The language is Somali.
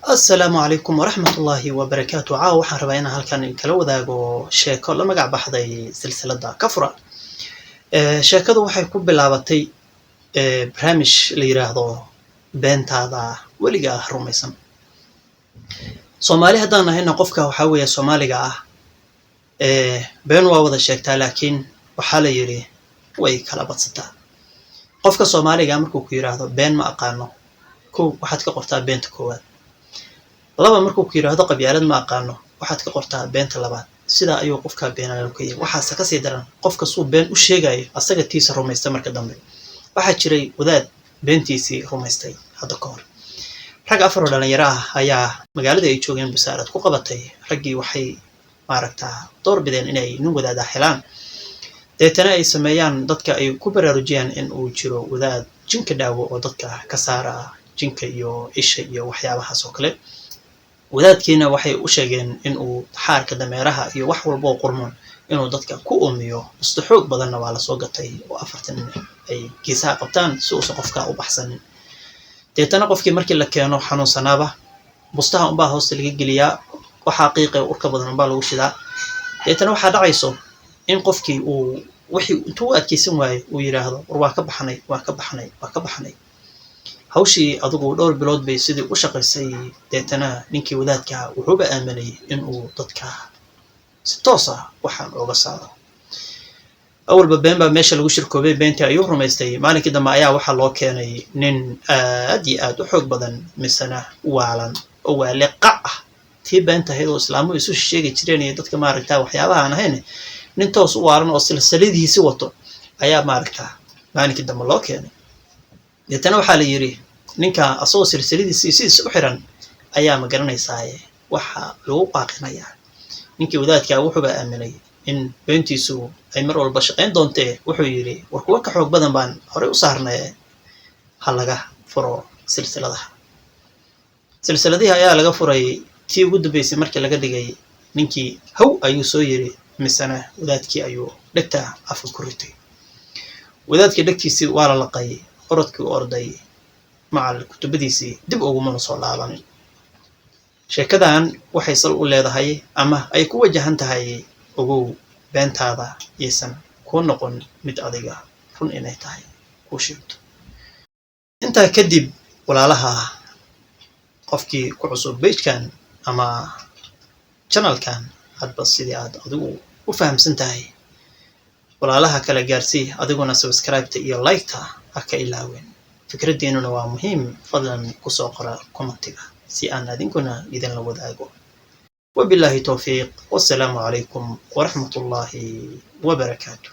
السلام عليكم ورحمة الله وبركاته. waxaan rabaa inaan halkan kala wadaago sheeko la magac baxday silsilada kafra. sheekadu waxay ku bilaabatay barnaamij la yiraahdo beentaada weliga rumaysan. Soomaali hadaan nahayna qofka waxa weeye Soomaaliga ah been waa wada sheegtaa laakiin waxa la yiri way kala badsataa. qofka Soomaaliga markuu ku yiraahdo been ma aqaano ko waxaad ka qortaa beenta koowaad. laba markuu ku yiraahdo qabyaalad ma aqaano waxaad ka qortaa beenta labaad. sida ayuu qofka beenayo ku yahay waxa ka sii daran qofka suu been u sheegayo asaga tiisa rumaysta marka dambe. waxa jiray wadaad beentiisii rumaystay hadda ka hor. rag afar oo dhalinyaro ah ayaa magaalada ay joogeen Busaarad ku qabatay. raggii waxay maaragtaa door bideen inay nin wadaad ah helaan. deetana ay sameeyaan dadka ay ku baraarujiyaan in uu jiro wadaad jinka daawo oo dadka ka saara jinka iyo isha iyo waxyaabahaas oo kale. wadaadkiina waxay u sheegeen in uu xaarka dameeraha iyo wax walba oo qurmoon inuu dadka ku uumiyo mustaxoog badanna waa la soo gatay oo 40 ay kiisaha qabtaan si uu qofka u baxsanin. deetana qofkii markii la keeno xanuunsanaaba bustaha unbaa hoosta laga geliyaa waxa xaqiiqo urka badan unbaa lagu shidaa. deetana waxa dhacayso in qofkii uu wixii intuu adkeysan waayay uu yiraahdo waa ka baxnay. hawshii adigu dhowr bilood bay sidii u shaqaysay. deetana ninkii wadaadka wuxuu aaminay in uu dadka si toos ah waxaan uga saaro. awalba been baa meesha lagu shirkoobay beentii ayuu rumaystay. maalinkii dambe ayaa waxa loo keenay nin aad iyo aad u xoog badan misana waalan oo waaliqa ah. tii beenta ahayd oo islaamu isu sheegi jireen iyo dadka maaragtaa waxyaabaha aan ahayn nin toos u waalan oo silsiladihiisa wato ayaa maaragtaa maalinkii dambe loo keenay. deetana waxaa la yiri ninka asoo silsiladiisa u xiran ayaa ma garanaysaa waxa lagu qaaqinayaa. ninkii wadaadka wuxuu aaminay in beentiisu ay mar walba shaqeyn doonto. wuxuu yiri war kuwa ka xoog badan baan hore u saarnay hal laga furo silsiladaha. silsiladihi ayaa laga furay. tii ugu dambeysay markii laga dhigay ninkii haw ayuu soo yiri misana wadaadkii ayuu dhigta afka ku ritay. wadaadkii dhigtiisii waa la laqay. orodkii orday macal kutubadiisii dib ugu mana soo laaban. sheekadan waxay sal u leedahay ama ay ku wajahan tahay ogow beentaada yeesan ku noqon mid adiga run inay tahay ku sheegto. intaa kadib walaalaha qofkii ku cusub page-kan ama channel-kan hadba sidii aad adigu u fahamsan tahay walaalaha kala gaarsii adiguna subscribe-ta iyo like-ta ka ilaawin. fikradeenuna waa muhiim. fadlan ku soo qora commentiga si aan adinkuna idin la wadaago. wabillahi tawfiiq. wassalaamu calaykum waraxmatullaahi wabarakaatuh.